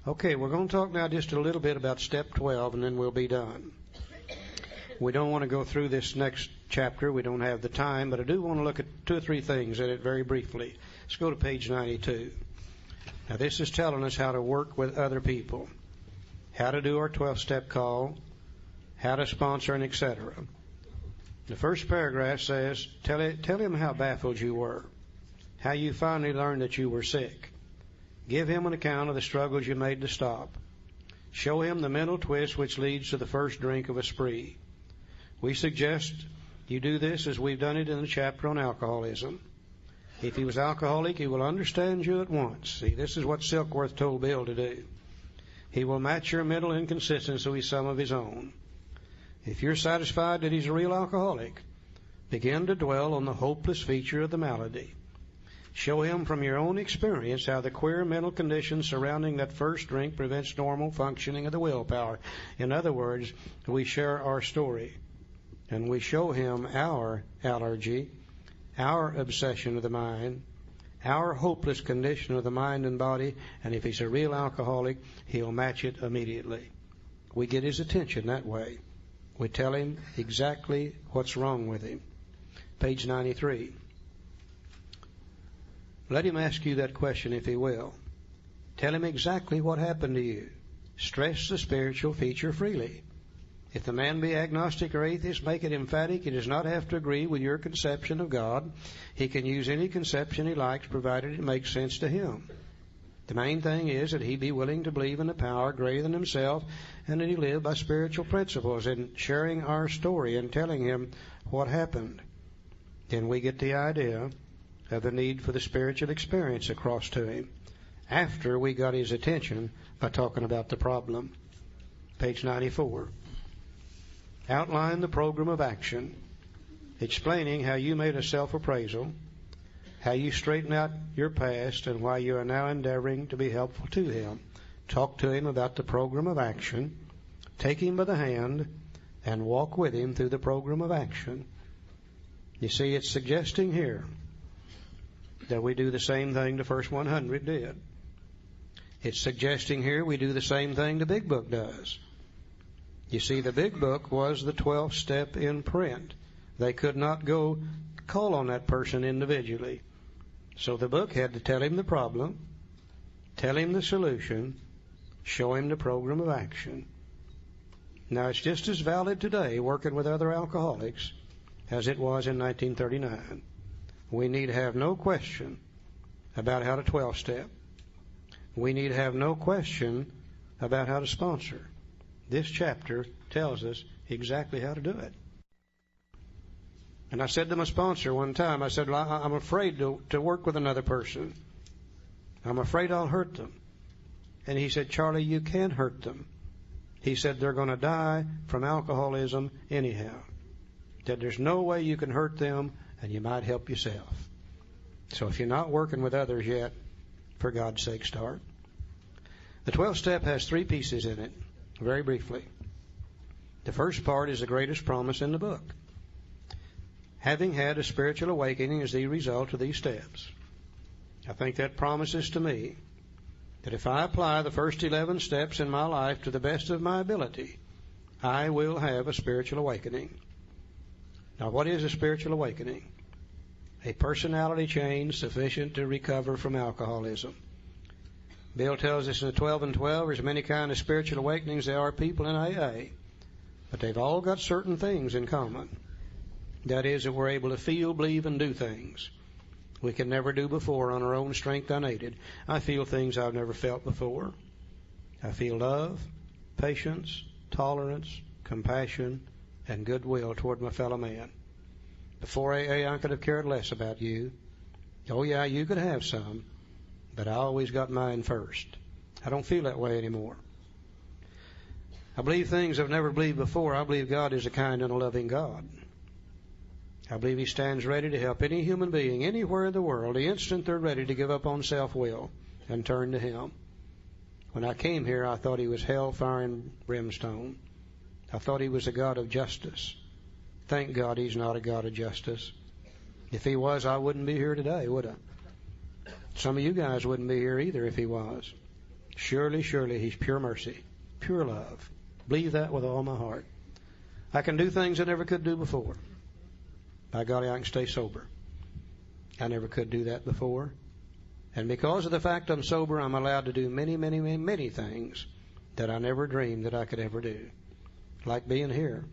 Okay, we're going to talk now just a little bit about step 12, and then we'll be done. We don't want to go through this next chapter. We don't have the time, but I do want to look at 2 or 3 things in it very briefly. Let's go to page 92. Now, this is telling us how to work with other people, how to do our 12-step call, how to sponsor, and etc. The first paragraph says, tell him how baffled you were, how you finally learned that you were sick. Give him an account of the struggles you made to stop. Show him the mental twist which leads to the first drink of a spree. We suggest you do this as we've done it in the chapter on alcoholism. If he was alcoholic, he will understand you at once. See, this is what Silkworth told Bill to do. He will match your mental inconsistency with some of his own. If you're satisfied that he's a real alcoholic, begin to dwell on the hopeless feature of the malady. Show him from your own experience how the queer mental conditions surrounding that first drink prevents normal functioning of the willpower. In other words, we share our story, and we show him our allergy, our obsession of the mind, our hopeless condition of the mind and body, and if he's a real alcoholic, he'll match it immediately. We get his attention that way. We tell him exactly what's wrong with him. Page 93. Let him ask you that question if he will. Tell him exactly what happened to you. Stress the spiritual feature freely. If the man be agnostic or atheist, make it emphatic. He does not have to agree with your conception of God. He can use any conception he likes, provided it makes sense to him. The main thing is that he be willing to believe in a power greater than himself, and that he live by spiritual principles, in sharing our story and telling him what happened. Then we get the idea of the need for the spiritual experience across to him, after we got his attention by talking about the problem. Page 94. Outline the program of action, explaining how you made a self-appraisal, how you straightened out your past, and why you are now endeavoring to be helpful to him. Talk to him about the program of action, take him by the hand, and walk with him through the program of action. You see, it's suggesting here that we do the same thing the first 100 did. It's suggesting here we do the same thing the Big Book does. You see, the Big Book was the 12th step in print. They could not go call on that person individually. So the book had to tell him the problem, tell him the solution, show him the program of action. Now, it's just as valid today, working with other alcoholics, as it was in 1939. We need have no question about how to 12-step. We need have no question about how to sponsor. This chapter tells us exactly how to do it. And I said to my sponsor one time, I said, well, I'm afraid to work with another person. I'm afraid I'll hurt them. And he said, Charlie, you can't hurt them. He said, they're going to die from alcoholism anyhow. That there's no way you can hurt them, and you might help yourself. So if you're not working with others yet, for God's sake, start. The 12th step has 3 pieces in it, very briefly. The first part is the greatest promise in the book. Having had a spiritual awakening is the result of these steps. I think that promises to me that if I apply the first 11 steps in my life to the best of my ability, I will have a spiritual awakening. Now, what is a spiritual awakening? A personality change sufficient to recover from alcoholism. Bill tells us in the 12 and 12, there's many kinds of spiritual awakenings. There are people in AA, but they've all got certain things in common. That is, that we're able to feel, believe, and do things we can never do before on our own strength unaided. I feel things I've never felt before. I feel love, patience, tolerance, compassion, and goodwill toward my fellow man. Before AA, I could have cared less about you. Oh, yeah, you could have some, but I always got mine first. I don't feel that way anymore. I believe things I've never believed before. I believe God is a kind and a loving God. I believe He stands ready to help any human being anywhere in the world the instant they're ready to give up on self-will and turn to Him. When I came here, I thought He was hellfire and brimstone. I thought He was a God of justice. Thank God He's not a God of justice. If He was, I wouldn't be here today, would I? Some of you guys wouldn't be here either if He was. Surely, surely He's pure mercy, pure love. Believe that with all my heart. I can do things I never could do before. By golly, I can stay sober. I never could do that before. And because of the fact I'm sober, I'm allowed to do many, many, many, many things that I never dreamed that I could ever do. Like being here,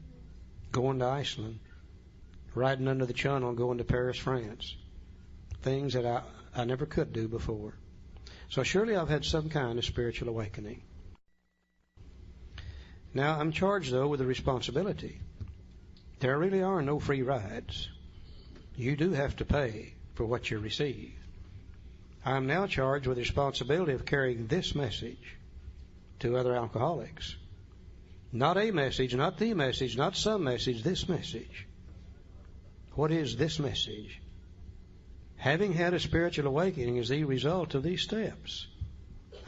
going to Iceland, riding under the Channel, going to Paris, France. Things that I never could do before. So surely I've had some kind of spiritual awakening. Now, I'm charged, though, with a responsibility. There really are no free rides. You do have to pay for what you receive. I am now charged with the responsibility of carrying this message to other alcoholics. Not a message, not the message, not some message, this message. What is this message? Having had a spiritual awakening is the result of these steps.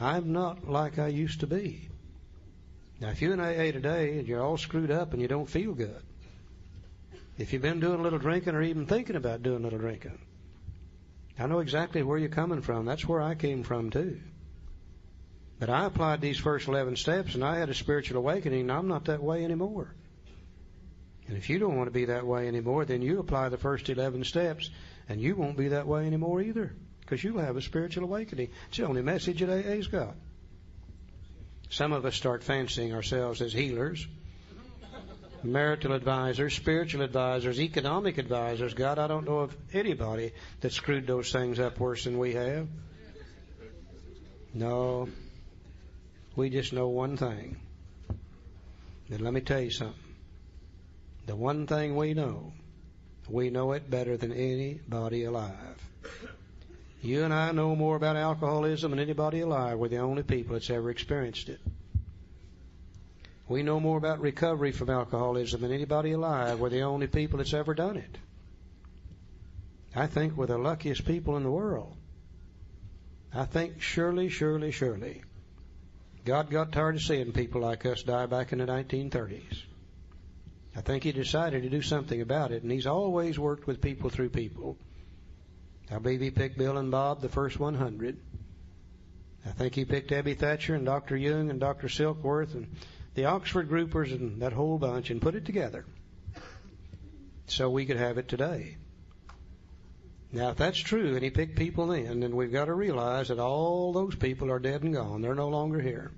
I'm not like I used to be. Now, if you're in AA today and you're all screwed up and you don't feel good, if you've been doing a little drinking or even thinking about doing a little drinking, I know exactly where you're coming from. That's where I came from, too. But I applied these first 11 steps, and I had a spiritual awakening, and I'm not that way anymore. And if you don't want to be that way anymore, then you apply the first 11 steps, and you won't be that way anymore either, because you'll have a spiritual awakening. It's the only message that AA's got. Some of us start fancying ourselves as healers, marital advisors, spiritual advisors, economic advisors. God, I don't know of anybody that screwed those things up worse than we have. No, we just know one thing. And let me tell you something. The one thing we know it better than anybody alive. You and I know more about alcoholism than anybody alive. We're the only people that's ever experienced it. We know more about recovery from alcoholism than anybody alive. We're the only people that's ever done it. I think we're the luckiest people in the world. I think surely, surely, surely, God got tired of seeing people like us die back in the 1930s. I think He decided to do something about it, and He's always worked with people through people. I believe He picked Bill and Bob, the first 100. I think He picked Abby Thatcher and Dr. Jung and Dr. Silkworth and the Oxford groupers and that whole bunch and put it together so we could have it today. Now, if that's true and He picked people then we've got to realize that all those people are dead and gone. They're no longer here.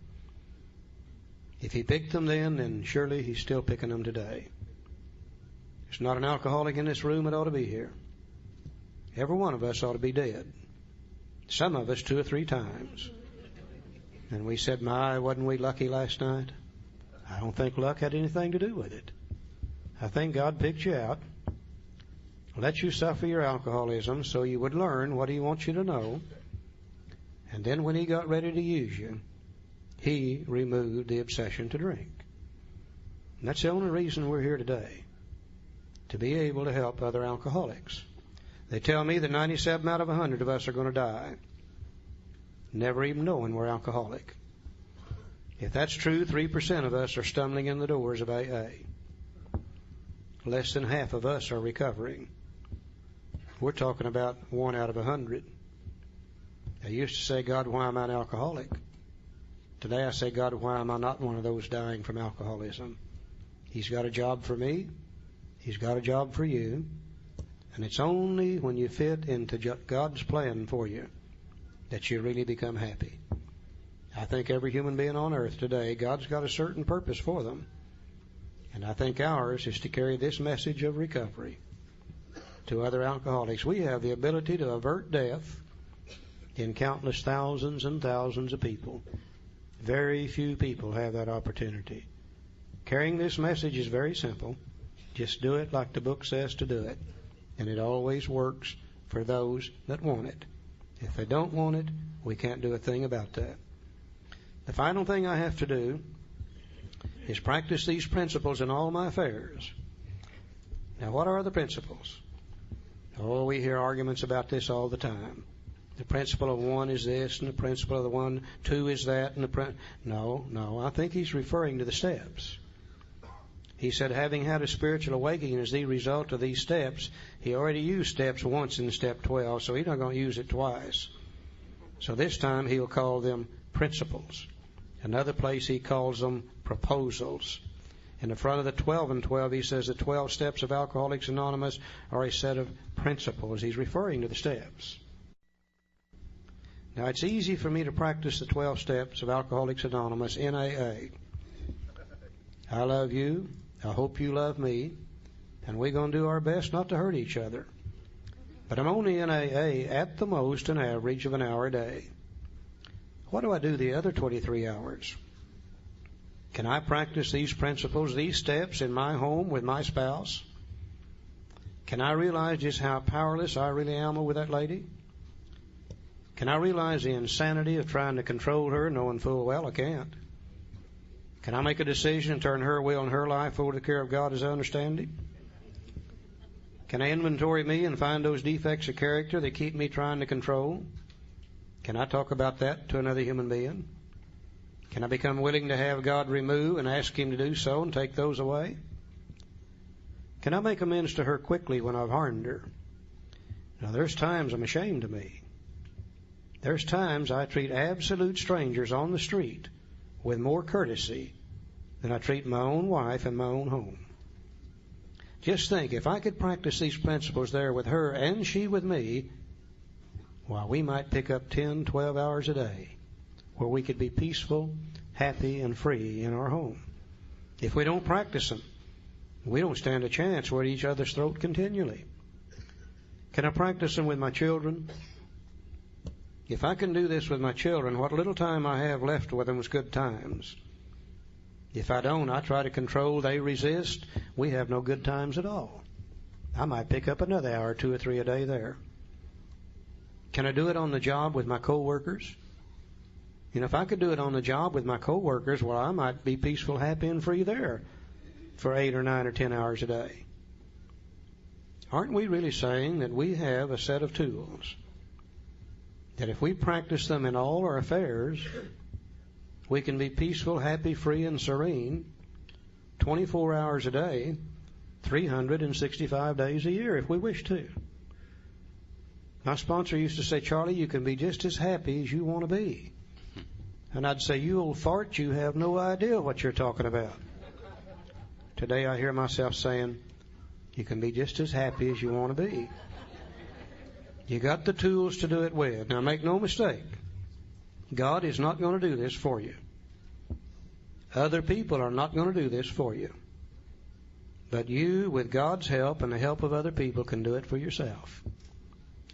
If He picked them then surely He's still picking them today. There's not an alcoholic in this room that ought to be here. Every one of us ought to be dead. Some of us 2 or 3 times. And we said, my, wasn't we lucky last night? I don't think luck had anything to do with it. I think God picked you out, let you suffer your alcoholism so you would learn what He wants you to know. And then when He got ready to use you, He removed the obsession to drink. And that's the only reason we're here today, to be able to help other alcoholics. They tell me that 97 out of 100 of us are going to die, never even knowing we're alcoholic. If that's true, 3% of us are stumbling in the doors of AA. Less than half of us are recovering. We're talking about 1 out of 100. I used to say, God, why am I an alcoholic? Today I say, God, why am I not one of those dying from alcoholism? He's got a job for me. He's got a job for you. And it's only when you fit into God's plan for you that you really become happy. I think every human being on earth today, God's got a certain purpose for them. And I think ours is to carry this message of recovery to other alcoholics. We have the ability to avert death in countless thousands and thousands of people. Very few people have that opportunity. Carrying this message is very simple. Just do it like the book says to do it. And it always works for those that want it. If they don't want it, we can't do a thing about that. The final thing I have to do is practice these principles in all my affairs. Now, what are the principles? Oh, we hear arguments about this all the time. The principle of 1 is this, and the principle of the 1, 2 is that, and No, I think he's referring to the steps. He said, having had a spiritual awakening as the result of these steps, he already used steps once in step 12, so he's not going to use it twice. So this time he'll call them principles. Another place he calls them proposals. In the front of the 12 and 12, he says the 12 steps of Alcoholics Anonymous are a set of principles. He's referring to the steps. Now, it's easy for me to practice the 12 steps of Alcoholics Anonymous in AA. I love you. I hope you love me. And we're going to do our best not to hurt each other. But I'm only in AA at the most an average of an hour a day. What do I do the other 23 hours? Can I practice these principles, these steps in my home with my spouse? Can I realize just how powerless I really am with that lady? Can I realize the insanity of trying to control her, knowing full well I can't? Can I make a decision and turn her will and her life over to the care of God as I understand it? Can I inventory me and find those defects of character that keep me trying to control? Can I talk about that to another human being? Can I become willing to have God remove and ask Him to do so and take those away? Can I make amends to her quickly when I've harmed her? Now, there's times I'm ashamed of me. There's times I treat absolute strangers on the street with more courtesy than I treat my own wife and my own home. Just think, if I could practice these principles there with her and she with me, why, we might pick up 10, 12 hours a day where we could be peaceful, happy, and free in our home. If we don't practice them, we don't stand a chance. We're at each other's throat continually. Can I practice them with my children? If I can do this with my children, what little time I have left with them is good times. If I don't, I try to control, they resist, we have no good times at all. I might pick up another hour, 2 or 3 a day there. Can I do it on the job with my co-workers? You know, if I could do it on the job with my co-workers, well, I might be peaceful, happy, and free there for 8 or 9 or 10 hours a day. Aren't we really saying that we have a set of tools that if we practice them in all our affairs, we can be peaceful, happy, free, and serene 24 hours a day, 365 days a year if we wish to? My sponsor used to say, Charlie, you can be just as happy as you want to be. And I'd say, you old fart, you have no idea what you're talking about. Today I hear myself saying, you can be just as happy as you want to be. You got the tools to do it with. Now make no mistake, God is not going to do this for you. Other people are not going to do this for you. But you, with God's help and the help of other people, can do it for yourself.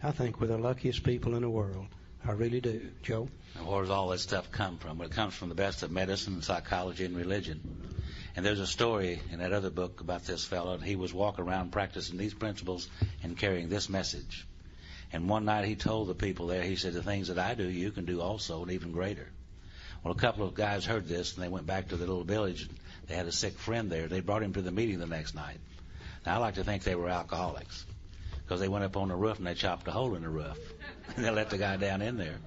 I think we're the luckiest people in the world. I really do. Joe? Now, where does all this stuff come from? Well, it comes from the best of medicine, psychology, and religion. And there's a story in that other book about this fellow, and he was walking around practicing these principles and carrying this message. And one night he told the people there, he said, the things that I do, you can do also, and even greater. Well, a couple of guys heard this, and they went back to the little village. And they had a sick friend there. They brought him to the meeting the next night. Now, I like to think they were alcoholics, because they went up on the roof and they chopped a hole in the roof. And they let the guy down in there.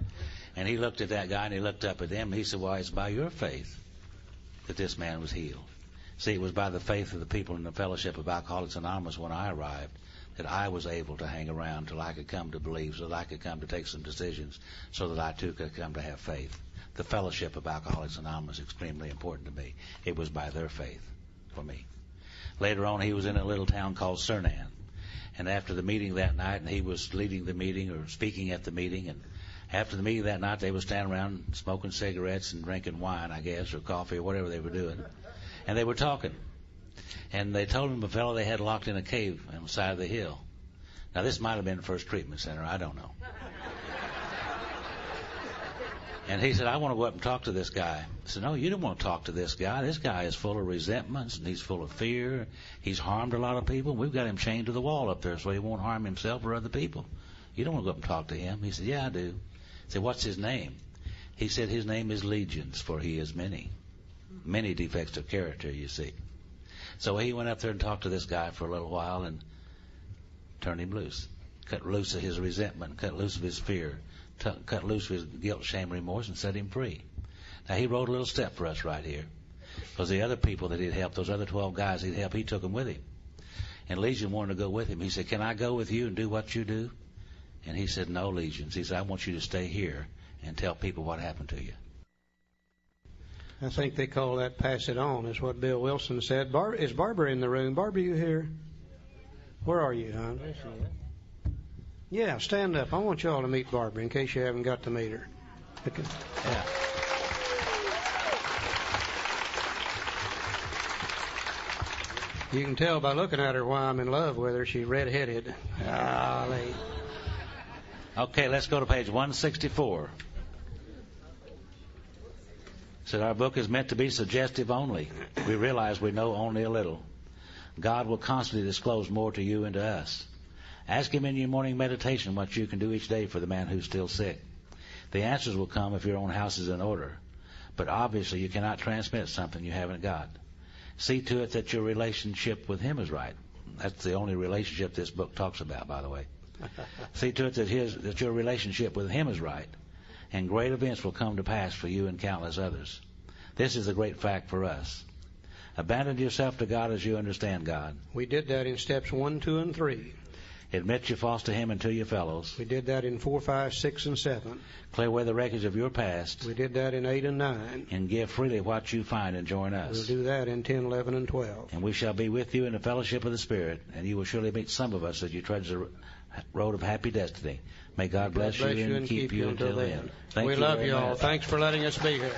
And he looked at that guy and he looked up at them and he said, well, it's by your faith that this man was healed. See, it was by the faith of the people in the Fellowship of Alcoholics Anonymous when I arrived that I was able to hang around till I could come to believe, so that I could come to take some decisions, so that I too could come to have faith. The Fellowship of Alcoholics Anonymous is extremely important to me. It was by their faith for me. Later on, he was in a little town called Cernan. And after the meeting that night, and he was leading the meeting or speaking at the meeting, and after the meeting that night, they were standing around smoking cigarettes and drinking wine, I guess, or coffee or whatever they were doing. And they were talking. And they told him a fellow they had locked in a cave on the side of the hill. Now, this might have been the First Treatment Center. I don't know. And he said, I want to go up and talk to this guy. I said, no, you don't want to talk to this guy. This guy is full of resentments, and he's full of fear. He's harmed a lot of people. We've got him chained to the wall up there so he won't harm himself or other people. You don't want to go up and talk to him. He said, yeah, I do. I said, what's his name? He said, his name is Legions, for he is many. Many defects of character, you see. So he went up there and talked to this guy for a little while and turned him loose. Cut loose of his resentment, cut loose of his fear, cut loose of his guilt, shame, remorse, and set him free. Now, he wrote a little step for us right here. Because the other people that he'd helped, those other 12 guys he'd helped, he took them with him. And Legion wanted to go with him. He said, can I go with you and do what you do? And he said, no, Legions. He said, I want you to stay here and tell people what happened to you. I think they call that pass it on, is what Bill Wilson said. Is Barbara in the room? Barbara, you here? Where are you, hon? Yeah, stand up. I want you all to meet Barbara in case you haven't got to meet her. Okay. Yeah. You can tell by looking at her why I'm in love with her. She's red-headed. Okay, let's go to page 164. Said our book is meant to be suggestive only. We realize we know only a little. God will constantly disclose more to you and to us. Ask Him in your morning meditation what you can do each day for the man who's still sick. The answers will come if your own house is in order. But obviously you cannot transmit something you haven't got. See to it that your relationship with Him is right. That's the only relationship this book talks about, by the way. See to it that your relationship with Him is right, and great events will come to pass for you and countless others. This is a great fact for us. Abandon yourself to God as you understand God. We did that in steps 1, 2, and 3. Admit your faults to Him and to your fellows. We did that in 4, 5, 6, and 7. Clear away the wreckage of your past. We did that in 8 and 9. And give freely what you find and join us. We'll do that in 10, 11, and 12. And we shall be with you in the fellowship of the Spirit, and you will surely meet some of us as you trudge the road of happy destiny. May God bless you and keep you until then. We love you all. Thanks for letting us be here.